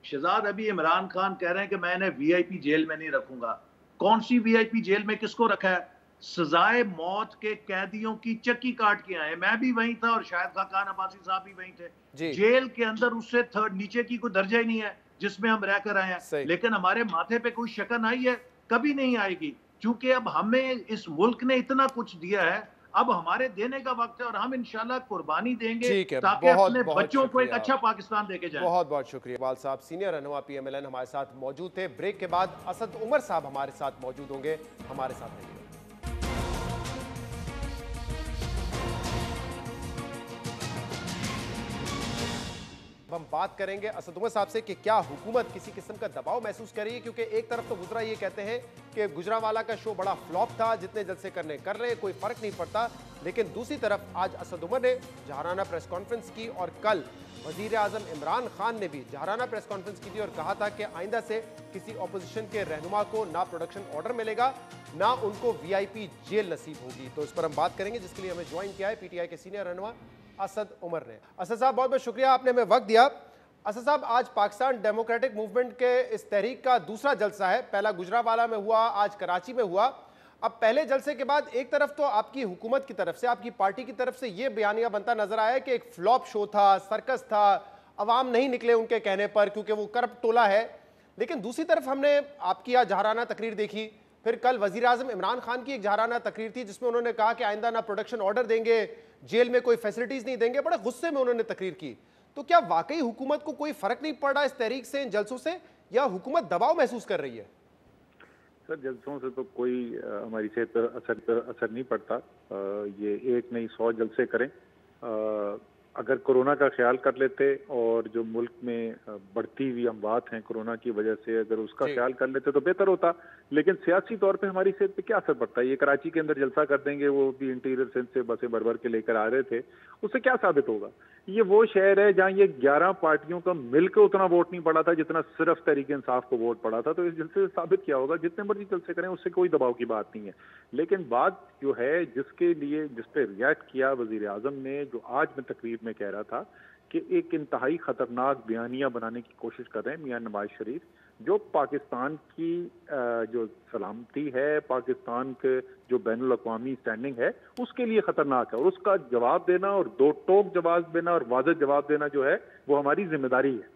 शहजाद अभी इमरान खान कह रहे हैं कि मैं इन्हें वीआईपी जेल में नहीं रखूंगा। कौन सी वीआईपी जेल में किसको रखा है? सजाए मौत के कैदियों की चक्की काट के आए। मैं भी वहीं था और शायद खान अब्बासी साहब भी वहीं थे। जेल के अंदर उससे थर्ड नीचे की कोई दर्जा ही नहीं है जिसमें हम रहकर आए हैं। लेकिन हमारे माथे पे कोई शकन आई है? कभी नहीं आएगी, क्योंकि अब हमें इस मुल्क ने इतना कुछ दिया है, अब हमारे देने का वक्त है और हम इंशाल्लाह कुर्बानी देंगे ताकि अपने बच्चों को एक अच्छा पाकिस्तान देके जाएं। बहुत बहुत शुक्रिया इकबाल साहब। सीनियर रहनुमा PMLN हमारे साथ मौजूद थे। ब्रेक के बाद असद उमर साहब हमारे साथ मौजूद होंगे, हमारे साथ रहिए। हम बात करेंगे असद उमर साहब से कि क्या हुकूमत किसी किस्म का दबाव महसूस कर रही है, क्योंकि एक तरफ तो गुजरा ये कहते हैं कि गुजरावाला का शो बड़ा फ्लॉप था, जितने जलसे करने कर रहे, कोई फर्क नहीं पड़ता, लेकिन दूसरी तरफ आज असद उमर ने जहाराना प्रेस कॉन्फ्रेंस की और कल वजीर आजम इमरान खान ने भी जहाराना प्रेस कॉन्फ्रेंस की थी और कहा था कि आइंदा से किसी ऑपोजिशन के रहनुमा को ना प्रोडक्शन ऑर्डर मिलेगा, ना उनको VIP जेल नसीब होगी। तो इस पर हम बात करेंगे, जिसके लिए हमें ज्वाइन किया है PTI के सीनियर रहनुमा असद उमर ने। असद साहब बहुत बहुत शुक्रिया, आपने हमें वक्त दिया। असद साहब, आज पाकिस्तान डेमोक्रेटिक मूवमेंट के इस तहरीक का दूसरा जलसा है, पहला गुजरावाला में हुआ, आज कराची में हुआ। अब पहले जलसे के बाद एक तरफ तो आपकी हुकूमत की तरफ से, आपकी पार्टी की तरफ से यह बयानिया बनता नजर आया कि एक फ्लॉप शो था, सर्कस था, अवाम नहीं निकले उनके कहने पर क्योंकि वो करप्ट टोला है, लेकिन दूसरी तरफ हमने आपकी यहाँ जहाराना तकरीर देखी, फिर कल वजीर आजम इमरान खान की एक जहाराना तकरीर थी जिसमें उन्होंने कहा कि आइंदा ना प्रोडक्शन ऑर्डर देंगे, जेल में कोई फैसिलिटीज नहीं देंगे, बड़े गुस्से में उन्होंने तकरीर की। तो क्या वाकई हुकूमत को कोई फर्क नहीं पड़ रहा इस तहरीक से, इन जलसों से, या हुकूमत दबाव महसूस कर रही है? सर, जलसों से तो कोई हमारी सेहत पर असर नहीं पड़ता। ये एक नहीं 100 जलसे करें, अगर कोरोना का ख्याल कर लेते और जो मुल्क में बढ़ती हुई अमवात हैं कोरोना की वजह से, अगर उसका ख्याल कर लेते तो बेहतर होता। लेकिन सियासी तौर पे हमारी सेहत पे क्या असर पड़ता है? ये कराची के अंदर जलसा कर देंगे, वो भी इंटीरियर सिंध से बसें भर भर के लेकर आ रहे थे, उससे क्या साबित होगा? ये वो शहर है जहाँ ये 11 पार्टियों का मिलकर उतना वोट नहीं पड़ा था जितना सिर्फ तहरीक इंसाफ को वोट पड़ा था। तो इस जलसे से साबित क्या होगा? जितने मर्जी जलसे करें उससे कोई दबाव की बात नहीं है। लेकिन बात जो है जिसके लिए, जिस पे रिएक्ट किया वजीर आजम ने, जो आज मैं तकरीर में कह रहा था कि एक इंतहाई खतरनाक बयानिया बनाने की कोशिश कर रहे हैं मियां नवाज शरीफ, जो पाकिस्तान की जो सलामती है, पाकिस्तान के जो बैनुल अक़वामी स्टैंडिंग है, उसके लिए खतरनाक है। और उसका जवाब देना और दो टोक जवाब देना और वाज़ेह जवाब देना जो है वो हमारी जिम्मेदारी है।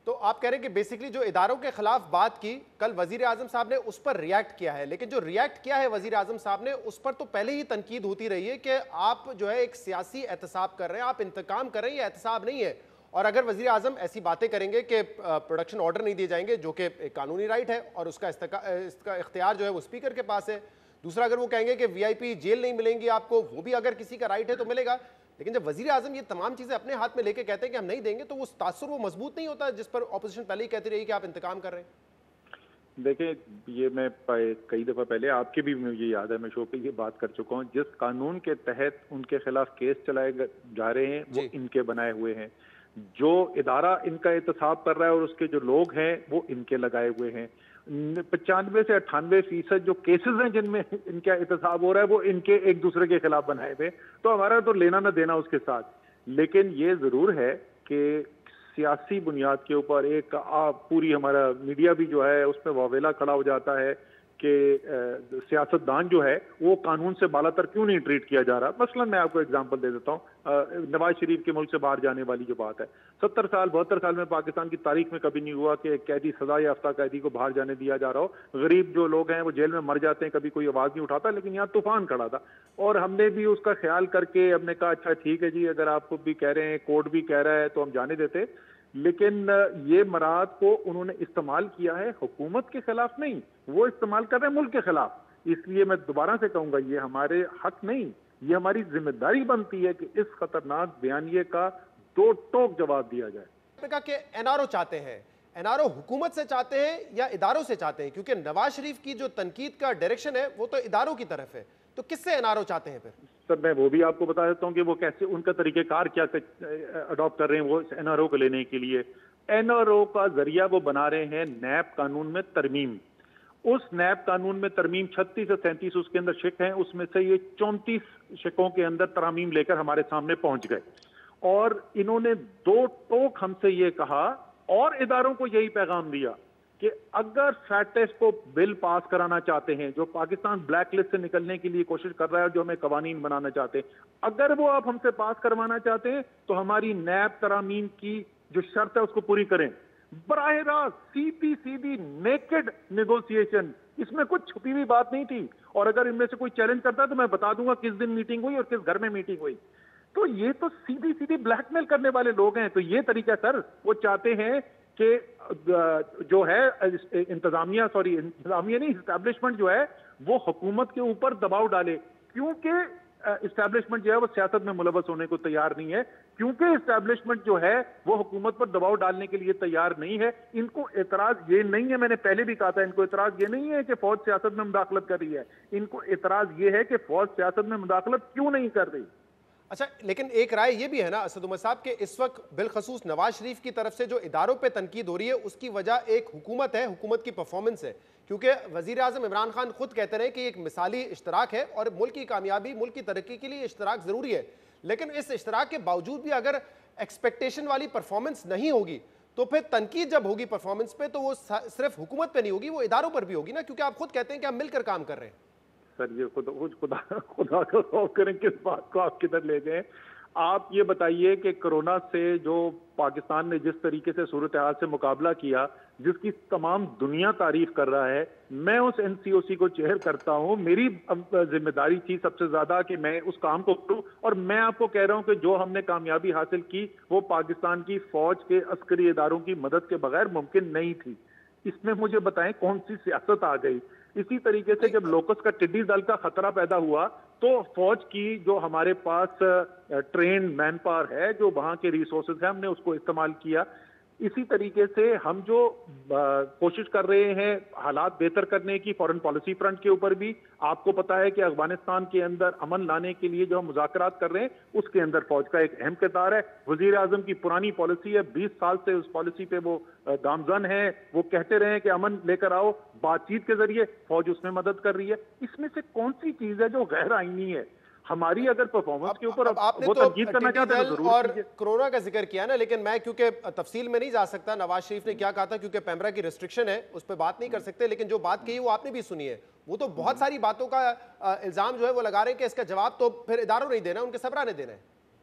तो आप कह रहे हैं कि बेसिकली जो इदारों के खिलाफ बात की, कल वजीर आजम साहब ने उस पर रिएक्ट किया है, लेकिन जो रिएक्ट किया है वजीर आजम साहब ने, उस पर तो पहले ही तनकीद होती रही है कि आप जो है एक सियासी एहतसाब कर रहे हैं, आप इंतकाम कर रहे हैं, ये एहतसाब नहीं है। और अगर वजीर आजम ऐसी बातें करेंगे कि प्रोडक्शन ऑर्डर नहीं दिए जाएंगे, जो कि एक कानूनी राइट है और उसका इसका इख्तियार जो है वो स्पीकर के पास है, दूसरा अगर वो कहेंगे कि VIP जेल नहीं मिलेंगी आपको, वो भी अगर किसी का राइट है तो मिलेगा। लेकिन जब वजीर आजम ये तमाम चीजें अपने हाथ में लेके कहते हैं कि हम नहीं देंगे, तो वो तासुर वो मजबूत नहीं होता जिस पर ऑपोजिशन पहले ही कहती रही कि आप इंतकाम कर रहे हैं। देखिए, ये मैं कई दफा पहले आपके भी मुझे याद है, मैं शो पे ये बात कर चुका हूँ, जिस कानून के तहत उनके खिलाफ केस चलाए जा रहे हैं वो इनके बनाए हुए हैं, जो इदारा इनका एहतसाब कर रहा है और उसके जो लोग हैं वो इनके लगाए हुए हैं। 95 से 98% जो केसेस हैं जिनमें इनका एहतसाब हो रहा है वो इनके एक दूसरे के खिलाफ बनाए हुए। तो हमारा तो लेना ना देना उसके साथ। लेकिन ये जरूर है कि सियासी बुनियाद के ऊपर एक पूरी हमारा मीडिया भी जो है उसमें वावेला खड़ा हो जाता है कि सियासतदान जो है वो कानून से बालातर क्यों नहीं ट्रीट किया जा रहा। मसलन मैं आपको एग्जांपल दे देता हूँ, नवाज शरीफ के मुल्क से बाहर जाने वाली जो बात है, 70 साल 72 साल में पाकिस्तान की तारीख में कभी नहीं हुआ कि एक कैदी, सजा याफ्ता कैदी को बाहर जाने दिया जा रहा हो। गरीब जो लोग हैं वो जेल में मर जाते हैं, कभी कोई आवाज नहीं उठाता, लेकिन यहाँ तूफान खड़ा था और हमने भी उसका ख्याल करके हमने कहा अच्छा ठीक है जी, अगर आप भी कह रहे हैं, कोर्ट भी कह रहा है तो हम जाने देते। लेकिन ये मराद को उन्होंने इस्तेमाल किया है हुकूमत के खिलाफ नहीं, वो इस्तेमाल कर रहे हैं मुल्क के खिलाफ। इसलिए मैं दोबारा से कहूंगा, ये हमारे हक नहीं, ये हमारी जिम्मेदारी बनती है कि इस खतरनाक बयानिए का दो टोक जवाब दिया जाए। कहा कि NRO चाहते हैं, NRO हुकूमत से चाहते हैं या इदारों से चाहते हैं? क्योंकि नवाज शरीफ की जो तनकीद का डायरेक्शन है वो तो इदारों की तरफ है, तो किससे NRO चाहते हैं फिर? सर, मैं वो भी आपको बता देता हूँ कि वो कैसे, उनका तरीकेकार क्या अडॉप्ट कर रहे हैं वो NRO को लेने के लिए। NRO का जरिया वो बना रहे हैं नैब कानून में तरमीम। उस नैब कानून में तरमीम 36 से 37 उसके अंदर शिक हैं, उसमें से ये 34 शिकों के अंदर तरमीम लेकर हमारे सामने पहुंच गए और इन्होंने दो टोक हमसे ये कहा और इदारों को यही पैगाम दिया कि अगर फैटेस्ट को बिल पास कराना चाहते हैं, जो पाकिस्तान ब्लैक लिस्ट से निकलने के लिए कोशिश कर रहा है और जो हमें कवानीन बनाना चाहते हैं, अगर वो आप हमसे पास करवाना चाहते हैं तो हमारी नैब तरामीम की जो शर्त है उसको पूरी करें। बराह रास्त सीधी सीधी नेकेड नेगोशिएशन, इसमें कुछ छुपी हुई बात नहीं थी। और अगर इनमें से कोई चैलेंज करता है तो मैं बता दूंगा किस दिन मीटिंग हुई और किस घर में मीटिंग हुई। तो ये तो सीधी सीधी ब्लैकमेल करने वाले लोग हैं। तो ये तरीका सर, वो चाहते हैं कि जो है इंतजामिया नहीं, इस्टेब्लिशमेंट जो है वो हुकूमत के ऊपर दबाव डाले, क्योंकि इस्टेब्लिशमेंट जो है वो सियासत में मुलवस होने को तैयार नहीं है, क्योंकि इस्टेब्लिशमेंट जो है वो हुकूमत पर दबाव डालने के लिए तैयार नहीं है। इनको एतराज ये नहीं है, मैंने पहले भी कहा था, इनको एतराज ये नहीं है कि फौज सियासत में मुदाखलत कर रही है, इनको एतराज ये है कि फौज सियासत में मुदाखलत क्यों नहीं कर रही। अच्छा, लेकिन एक राय ये भी है ना असद उमर साहब, कि इस वक्त बिलखसूस नवाज शरीफ की तरफ से जो इदारों पे तनकीद हो रही है उसकी वजह एक हुकूमत है, हुकूमत की परफॉर्मेंस है। क्योंकि वजीर आज़म इमरान खान खुद कहते रहे कि एक मिसाली इश्तराक है और मुल्क की कामयाबी, मुल्क की तरक्की के लिए इश्तराक ज़रूरी है। लेकिन इस इश्तराक के बावजूद भी अगर एक्सपेक्टेशन वाली परफॉर्मेंस नहीं होगी तो फिर तनकीद जब होगी परफॉर्मेंस पे तो वो सिर्फ हुकूमत पे नहीं होगी, वो इदारों पर भी होगी ना, क्योंकि आप खुद कहते हैं कि हम मिलकर काम कर रहे हैं। सर ये खुदा को खौफ करें, किस बात को आप किधर ले गए। आप ये बताइए कि कोरोना से जो पाकिस्तान ने जिस तरीके से सूरत हाल से मुकाबला किया, जिसकी तमाम दुनिया तारीफ कर रहा है, मैं उस एनसीओसी को चेयर करता हूं, मेरी जिम्मेदारी थी सबसे ज्यादा कि मैं उस काम को करूं। और मैं आपको कह रहा हूं कि जो हमने कामयाबी हासिल की वो पाकिस्तान की फौज के अस्करी इदारों की मदद के बगैर मुमकिन नहीं थी। इसमें मुझे बताएं कौन सी सियासत आ गई। इसी तरीके से जब लोकस का टिड्डी दल का खतरा पैदा हुआ तो फौज की जो हमारे पास ट्रेन मैन पावर है, जो वहां के रिसोर्सेज है, हमने उसको इस्तेमाल किया। इसी तरीके से हम जो कोशिश कर रहे हैं हालात बेहतर करने की फॉरेन पॉलिसी फ्रंट के ऊपर भी, आपको पता है कि अफगानिस्तान के अंदर अमन लाने के लिए जो हम मुज़ाकरात कर रहे हैं उसके अंदर फौज का एक अहम किरदार है। वजीर आजम की पुरानी पॉलिसी है, 20 साल से उस पॉलिसी पे वो गामजन है, वो कहते रहे कि अमन लेकर आओ, बातचीत के जरिए फौज उसमें मदद कर रही है। इसमें से कौन सी चीज है जो गैर आईनी है? हमारी अगर परफॉर्मेंस के ऊपर आपने वो तो तनकीद करना चाहते हैं तो जरूर और कोरोना का जिक्र किया ना, लेकिन मैं क्योंकि तफसील में नहीं जा सकता नवाज शरीफ ने क्या कहा था, क्योंकि पैमरा की रिस्ट्रिक्शन है, उस पर बात नहीं कर सकते। लेकिन जो बात कही वो आपने भी सुनी है, वो तो बहुत सारी बातों का इल्जाम जो है वो लगा रहे हैं कि इसका जवाब तो फिर इदारों नहीं देना, उनके सबरा ने देना है।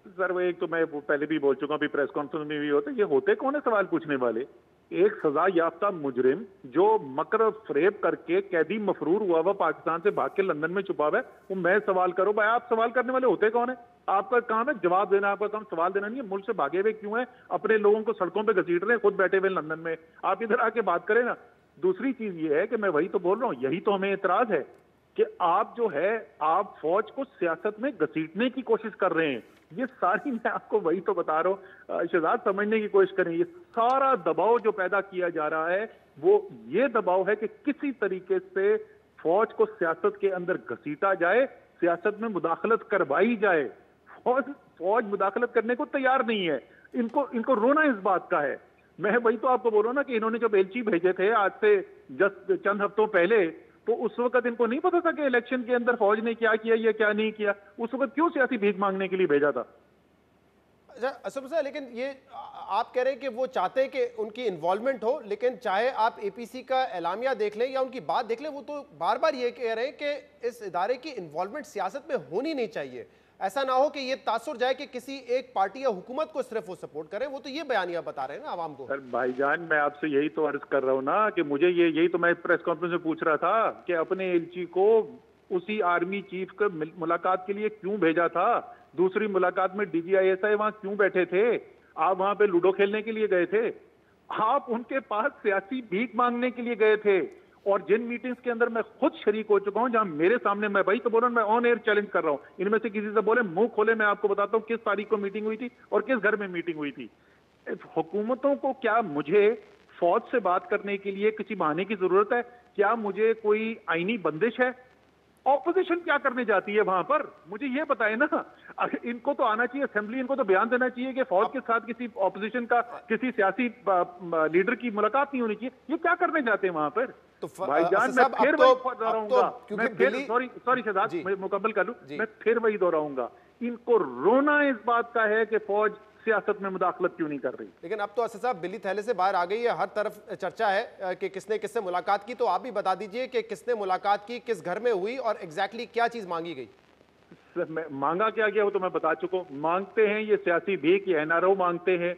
सर वो एक तो मैं पहले भी बोल चुका हूं, अभी प्रेस कॉन्फ्रेंस में भी होते, ये होते कौन है सवाल पूछने वाले? एक सजा याफ्ता मुजरिम जो मकर फरेब करके कैदी मफरूर हुआ हुआ पाकिस्तान से भाग के लंदन में छुपा हुआ है, वो मैं सवाल करो भाई, आप सवाल करने वाले होते कौन है? आपका काम है जवाब देना, आपका काम सवाल देना नहीं है। मुल्क से भागे हुए क्यों है? अपने लोगों को सड़कों पे घसीट रहे हैं, खुद बैठे हुए लंदन में, आप इधर आके बात करें ना। दूसरी चीज ये है कि मैं वही तो बोल रहा हूँ, यही तो हमें एतराज है कि आप जो है आप फौज को सियासत में घसीटने की कोशिश कर रहे हैं। ये सारी, मैं आपको वही तो बता रहा हूँ शहजाद, समझने की कोशिश करें, ये सारा दबाव जो पैदा किया जा रहा है वो ये दबाव है कि किसी तरीके से फौज को सियासत के अंदर घसीटा जाए, सियासत में मुदाखलत करवाई जाए। फौज मुदाखलत करने को तैयार नहीं है, इनको रोना इस बात का है। मैं वही तो आपको बोल रहा हूँ ना कि इन्होंने जब एलची भेजे थे आज से जस्ट चंद हफ्तों पहले, तो उस वक्त इनको नहीं पता था कि इलेक्शन के अंदर फौज ने क्या किया या क्या नहीं किया। उस वक्त क्यों सियासी भीख मांगने के लिए भेजा था? अच्छा असद साहब, लेकिन ये आप कह रहे हैं कि वो चाहते हैं कि उनकी इन्वॉल्वमेंट हो, लेकिन चाहे आप एपीसी का एलामिया देख लें या उनकी बात देख लें, वो तो बार बार ये कह रहे हैं कि इस इदारे की इन्वॉल्वमेंट सियासत में होनी नहीं चाहिए। ऐसा ना हो कि ये तासुर जाए कि किसी एक पार्टी या हुकूमत को सिर्फ वो सपोर्ट करें। वो तो ये बयानिया बता रहे हैं ना आवाम को। सर भाईजान, मैं आपसे यही तो अर्ज कर रहा हूँ ना कि मुझे यही तो मैं प्रेस कॉन्फ्रेंस में पूछ रहा था कि अपने एलची को उसी आर्मी चीफ को मुलाकात के लिए क्यों भेजा था? दूसरी मुलाकात में DGISI वहां क्यों बैठे थे? आप वहां पे लूडो खेलने के लिए गए थे? आप उनके पास सियासी भीख मांगने के लिए गए थे। और जिन मीटिंग्स के अंदर मैं खुद शरीक हो चुका हूं, जहां मेरे सामने, मैं वही तो बोल रहा हूं, मैं ऑन एयर चैलेंज कर रहा हूं, इनमें से किसी से बोले, मुंह खोले, मैं आपको बताता हूं किस तारीख को मीटिंग हुई थी और किस घर में मीटिंग हुई थी। हुकूमतों को क्या मुझे फौज से बात करने के लिए किसी बहाने की जरूरत है? क्या मुझे कोई आईनी बंदिश है? ऑपोजिशन क्या करने जाती है वहां पर? मुझे ये बताए ना। इनको तो आना चाहिए असेंबली, इनको तो बयान देना चाहिए कि फौज के साथ किसी ऑपोजिशन का, किसी सियासी लीडर की मुलाकात नहीं होनी चाहिए। ये क्या करने जाते हैं वहां पर? तो भाईजान मैं फिर वही दोहराऊंगा, मैं फिर सॉरी शहजाद, मैं मुकम्मल कर लूं, मैं फिर वही दोहराऊंगा। इनको रोना इस बात का है कि फौज सियासत में मुदाखलत क्यों नहीं कर रही? लेकिन अब तो असद साहब बिल्ली थैले से बाहर आ गई है, हर तरफ चर्चा है कि किसने किससे मुलाकात की। तो आप भी बता दीजिए कि किसने मुलाकात की, किस घर में हुई और एग्जैक्टली क्या चीज मांगी गई? मांगा क्या गया वो तो मैं बता चुका हूं। मांगते हैं ये सियासी भीख, ये एनआरओ मांगते हैं।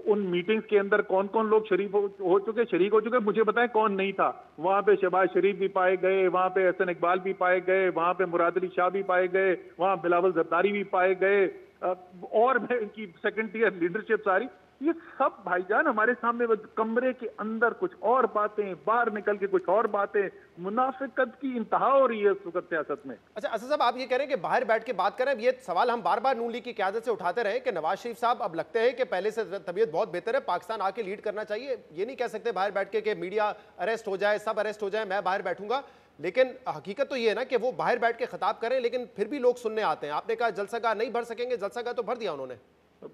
उन मीटिंग्स के अंदर कौन कौन लोग शरीक हो चुके, मुझे बताएं कौन नहीं था। वहां पे शहबाज शरीफ भी पाए गए, वहां पे हसन इकबाल भी पाए गए, वहां पे मुराद अली शाह भी पाए गए, वहां बिलावल जरदारी भी पाए गए, और इनकी सेकंड टियर लीडरशिप सारी। ये सब भाईजान हमारे सामने कमरे के अंदर कुछ और बातें, बाहर निकल के कुछ और बातें। मुनाफिकत की इंतहा हो रही है इस वक्त सियासत में। अच्छा असद साहब, आप ये कह रहे हैं कि बाहर बैठ के बात करें। ये सवाल हम बार बार नून लीग की क़यादत से उठाते रहे कि नवाज शरीफ साहब अब लगते हैं कि पहले से तबीयत बहुत बेहतर है, पाकिस्तान आके लीड करना चाहिए। ये नहीं कह सकते बाहर बैठ के कि मीडिया अरेस्ट हो जाए, सब अरेस्ट हो जाए, मैं बाहर बैठूंगा। लेकिन हकीकत तो ये है ना कि वो बाहर बैठ के खिताब करें, लेकिन फिर भी लोग सुनने आते हैं। आपने कहा जलसागाह नहीं भर सकेंगे, जलसागाह तो भर दिया उन्होंने।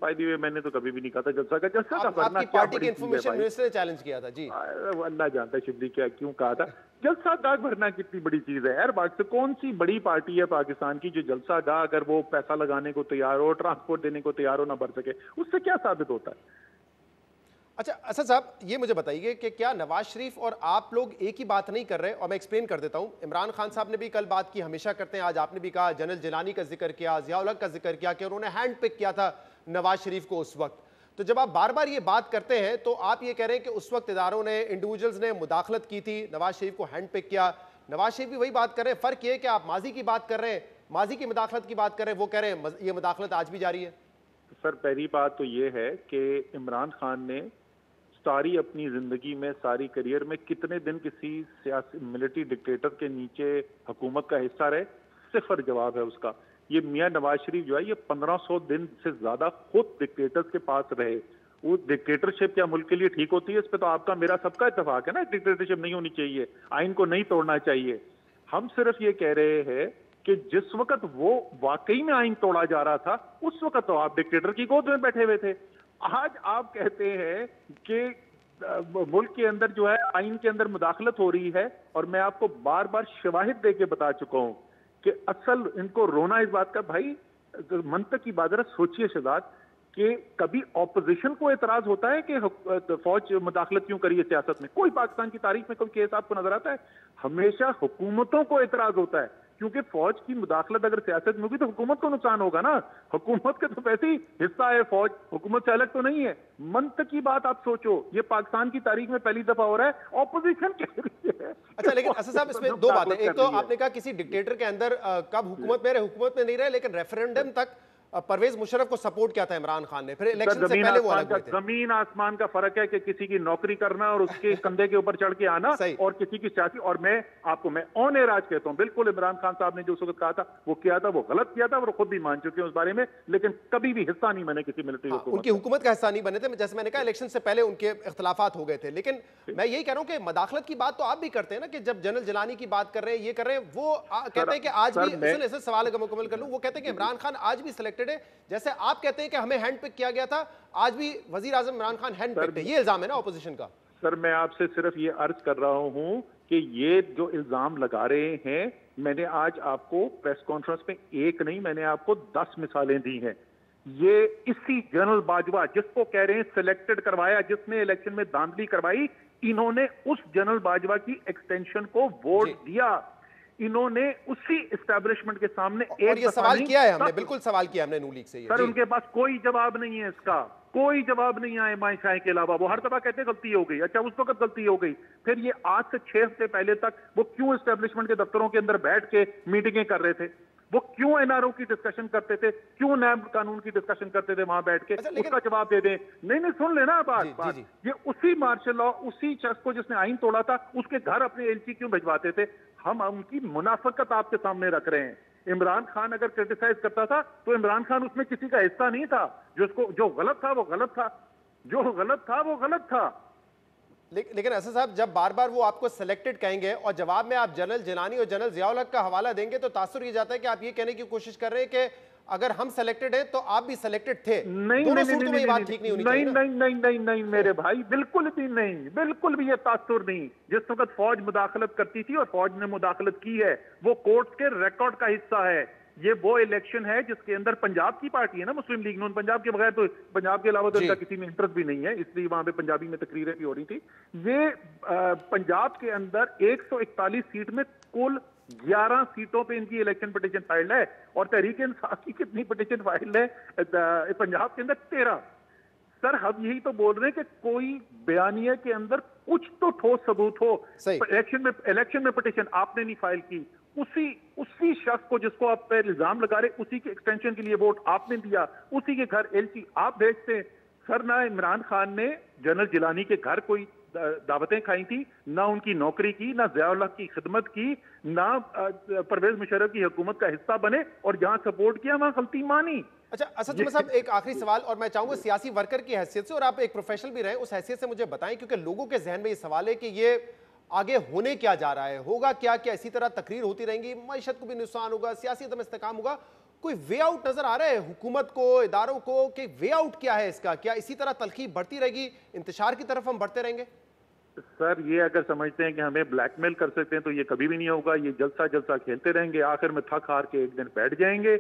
बाय द वे मैंने तो कभी भी नहीं कहा था जलसा का आपकी पार्टी के इंफॉर्मेशन मिनिस्टर ने चैलेंज किया था जी। अल्लाह जानता है शिबली क्या क्यों कहा था। जलसा गाह भरना कितनी बड़ी चीज है यार। बात से कौन सी बड़ी पार्टी है पाकिस्तान की जो जलसा गाह अगर वो पैसा लगाने को तैयार हो, ट्रांसपोर्ट देने को तैयार हो, ना भर सके? उससे क्या साबित होता है? अच्छा असद साहब, ये मुझे बताइए कि क्या नवाज शरीफ और आप लोग एक ही बात नहीं कर रहे? और मैं एक्सप्लेन कर देता हूं। इमरान खान साहब ने भी कल बात की, हमेशा करते हैं, आज आपने भी कहा, जनरल जिलानी का जिक्र किया, जिया उल हक का जिक्र किया कि उन्होंने हैंड पिक किया था नवाज शरीफ को उस वक्त। तो जब आप बार बार ये बात करते हैं तो आप ये कह रहे हैं कि उस वक्त इदारों ने, इंडिविजुअल्स ने मुदाखलत की थी, नवाज शरीफ को हैंड पिक किया। नवाज शरीफ भी वही बात कर रहे हैं, फर्क ये है कि आप माजी की बात कर रहे हैं, माजी की मुदाखलत की बात कर रहे हैं, वो कह रहे हैं ये मुदाखलत आज भी जारी है। सर पहली बात तो ये है कि इमरान खान ने सारी अपनी जिंदगी में, सारी करियर में कितने दिन किसी सियासी मिलिट्री डिक्टेटर के नीचे हुकूमत का हिस्सा रहे? सिफर जवाब है उसका। ये मियां नवाज शरीफ जो है ये 1500 दिन से ज्यादा खुद डिक्टेटर्स के पास रहे। वो डिक्टेटरशिप क्या मुल्क के लिए ठीक होती है? इस पे तो आपका मेरा सबका इत्तेफाक है ना, डिक्टेटरशिप नहीं होनी चाहिए, आइन को नहीं तोड़ना चाहिए। हम सिर्फ ये कह रहे हैं कि जिस वक्त वो वाकई में आइन तोड़ा जा रहा था उस वक्त तो आप डिक्टेटर की गोद में बैठे हुए थे। आज आप कहते हैं कि मुल्क के अंदर जो है आइन के अंदर मुदाखलत हो रही है, और मैं आपको बार बार शवाहिद दे के बता चुका हूं कि असल इनको रोना इस बात का, भाई मंतक की बात, सोचिए शहजाद कि कभी ऑपोजिशन को एतराज होता है कि फौज मुदाखलत क्यों करी है सियासत में? कोई पाकिस्तान की तारीख में कोई केस आपको नजर आता है? हमेशा हुकूमतों को एतराज होता है, क्योंकि फौज की मुदाखलत अगर सियासत में होगी तो हुकूमत को नुकसान होगा ना। हुकूमत का तो वैसे ही हिस्सा है फौज, हुकूमत से अलग तो नहीं है। मंतक की बात आप सोचो, ये पाकिस्तान की तारीख में पहली दफा हो रहा है ऑपोजिशन के लिए। अच्छा लेकिन असद साहब इसमें दो बातें, एक तो आपने कहा किसी डिक्टेटर के अंदर कब हुकूमत में रहे, हुकूमत में नहीं रहे, लेकिन रेफरेंडम तक परवेज मुशर्रफ को सपोर्ट किया था इमरान खान ने, फिर इलेक्शन से पहले वो अलग हुए थे। जमीन आसमान का फर्क है कि किसी की नौकरी करना और उसके कंधे के ऊपर चढ़ के आना और किसी की सियासी। और मैं आपको, मैं ऑन एयर आज कहता हूं, बिल्कुल इमरान खान साहब ने जो उस वक्त कहा था वो किया था, वो गलत किया था, वो खुद भी मान चुके हैं उस बारे में, लेकिन कभी भी हिस्सा नहीं बने किसी मिलिट्री हुकूमत। उनकी हुकूमत का हिस्सा नहीं बने थे। जैसे मैंने कहा इलेक्शन से पहले उनके इख्तलाफात हो गए थे। लेकिन मैं यही कह रहा हूं कि मदाखलत की बात तो आप भी करते हैं ना, कि जब जनरल जिलानी की बात कर रहे हैं, ये कर रहे हैं, वो कहते हैं कि आज भी, ऐसे सवाल मुकम्मल कर लूं, वो कहते हैं कि इमरान खान आज भी सिलेक्टेड है। जैसे आप कहते हैं कि हमें हैंड पिक किया गया था, आज भी वजीर आजम इमरान खान हैंड पिक्ड है, ये इल्जाम है ना ऑपोजिशन का। सर मैं आपसे सिर्फ ये अर्ज कर रहा हूं कि ये जो इल्जाम लगा रहे हैं, मैंने आज आपको प्रेस कॉन्फ्रेंस में एक नहीं, मैंने आपको 10 मिसालें दी हैं। ये इसी जनरल बाजवा जिसको कह रहे हैं सिलेक्टेड करवाया, जिसने इलेक्शन में धांधली करवाई, इन्होंने उस जनरल बाजवा की एक्सटेंशन को वोट दिया। इन्होंने उसी एस्टैब्लिशमेंट के सामने और ये सवाल किया है हमने, बिल्कुल सवाल किया हमने नून लीग से। सर उनके पास कोई जवाब नहीं है इसका, कोई जवाब नहीं आए माए शाह के अलावा। वो हर दफा कहते गलती हो गई, अच्छा उस वक्त गलती हो गई, फिर ये आज से 6 हफ्ते पहले तक वो क्यों एस्टैब्लिशमेंट के दफ्तरों के अंदर बैठ के मीटिंगें कर रहे थे? वो क्यों एनआरओ की डिस्कशन करते थे? क्यों नैब कानून की डिस्कशन करते थे वहां बैठ के? उसका जवाब दे दें। नहीं सुन लेना बात। ये उसी मार्शल लॉ, उसी शख्स को जिसने आइन तोड़ा था, उसके घर अपने एलसी क्यों भिजवाते थे? हम उनकी मुनाफिकत आपके सामने रख रहे हैं। इमरान खान अगर क्रिटिसाइज करता था तो इमरान खान उसमें किसी का हिस्सा नहीं था। जो गलत था वो गलत था, जो गलत था वो गलत था। लेकिन असद साहब जब बार बार वो आपको सिलेक्टेड कहेंगे और जवाब में आप जनरल जिलानी और जनरल जिया उल हक का हवाला देंगे, तो तासुर ये जाता है कि आप ये कहने की कोशिश कर रहे हैं कि अगर हम सिलेक्टेड हैं तो आप भी सिलेक्टेड थे। नहीं बात ठीक नहीं होनी चाहिए। नहीं मेरे भाई, बिल्कुल भी नहीं, बिल्कुल भी ये तासुर नहीं। जिस वक्त फौज मुदाखलत करती थी और फौज ने मुदाखलत की है, वो कोर्ट के रिकॉर्ड का हिस्सा है। ये वो इलेक्शन है जिसके अंदर पंजाब की पार्टी है ना, मुस्लिम लीग नून, पंजाब के बगैर तो, पंजाब के अलावा तो इनका किसी में इंटरेस्ट भी नहीं है, इसलिए वहां पे पंजाबी में तकरीरें भी हो रही थी। ये पंजाब के अंदर 141 सीट में कुल 11 सीटों पे इनकी इलेक्शन पिटीशन फाइल है, और तहरीक इंसाफ की कितनी पिटीशन फाइल है पंजाब के अंदर? 13। सर हम यही तो बोल रहे हैं कि कोई बयानिया के अंदर कुछ तो ठोस सबूत हो। इलेक्शन में पिटीशन आपने नहीं फाइल की, उसी शख्स को जिसको आप पे इल्जाम लगा रहे, उसी के एक्सटेंशन के लिए वोट आपने दिया, उसी के घर एलची आप भेजते। सर ना इमरान खान ने जनरल जिलानी के घर कोई दावतें खाई थी, ना उनकी नौकरी की, ना ज़ियाउल हक की खिदमत की, ना परवेज मुशर्रफ की हुकूमत का हिस्सा बने, और जहां सपोर्ट किया वहां गलती मानी। अच्छा असद उमर साहब, एक आखिरी सवाल, और मैं चाहूंगा सियासी वर्कर की हैसियत से, और आप एक प्रोफेशनल भी रहे, उस हैसियत से मुझे बताएं, क्योंकि लोगों के जहन में ये सवाल है कि ये आगे होने क्या जा रहा है, होगा क्या, क्या इसी तरह तकरीर होती रहेंगी, मईशत को भी नुकसान होगा, सियासी अदम इस्तेकाम होगा, कोई वे आउट नजर आ रहा है हुकूमत को, इदारों को, कि वे आउट क्या है इसका? क्या इसी तरह तलखी बढ़ती रहेगी, इंतशार की तरफ हम बढ़ते रहेंगे? सर ये अगर समझते हैं कि हमें ब्लैकमेल कर सकते हैं तो ये कभी भी नहीं होगा, ये जलसा खेलते रहेंगे, आखिर में थक हार के एक दिन बैठ जाएंगे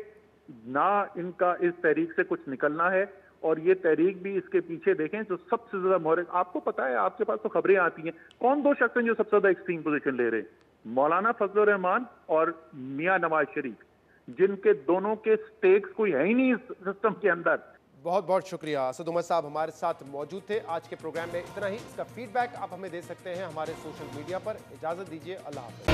ना। इनका इस तहरीक से कुछ निकलना है, और ये तहरीक भी इसके पीछे देखें जो सबसे ज्यादा मोहर, आपको पता है, आपके पास तो खबरें आती हैं, कौन दो शख्स हैं जो सबसे ज्यादा एक्सट्रीम पोजीशन ले रहे हैं? मौलाना फजलुर रहमान और मियां नवाज शरीफ, जिनके दोनों के स्टेक्स कोई है ही नहीं इस सिस्टम के अंदर। बहुत बहुत शुक्रिया। असद उमर साहब हमारे साथ मौजूद थे। आज के प्रोग्राम में इतना ही। इसका फीडबैक आप हमें दे सकते हैं हमारे सोशल मीडिया पर। इजाजत दीजिए, अल्लाह हाफ़िज़।